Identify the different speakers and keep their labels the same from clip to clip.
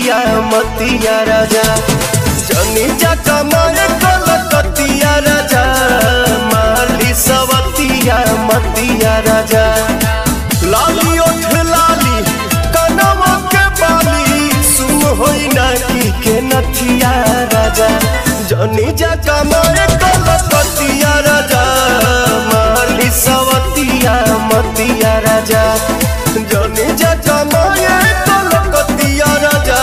Speaker 1: सवतिया मतिया राजा जनी जाका मारे कलकतिया राजा माली सवतिया मतिया राजा लाली ओठ लाली कनवा के बाली सुन होई ना के नथिया राजा जनी जाका मारे कलकतिया राजा माली सवतिया मतिया राजा जनी जाका मारे कलकतिया राजा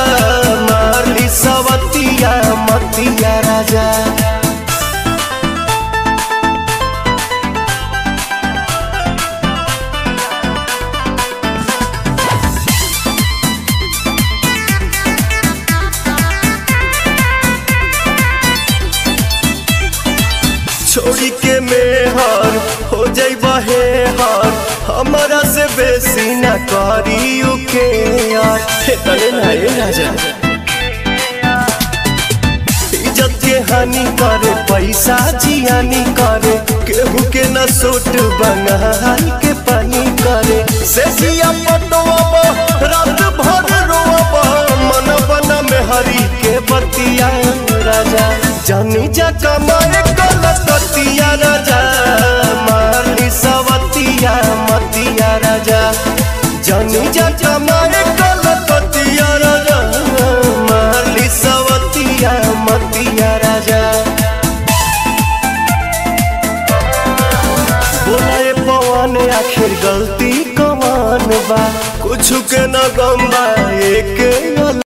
Speaker 1: माली सवतिया मतिया राजा। छोड़ी के मेहर हो जाइबा हे हर हमारा से बेसी न करी के यार तले ना ए राजा इज्जत के हानि करे पैसा जियानी करे केहू के न सूट बंगाल के पानी करे से जिया पटवा रात भर रोवा मन बना में हरी के बतिया राजा जनी जाका मारे कलकतिया राजा माली सवतिया मतिया राजा जनी जाका मारे कलकतिया राजा माली सवतिया मतिया राजा। बोलाए पवन आखिर गलती कौन बा कुछ के न गम बा एक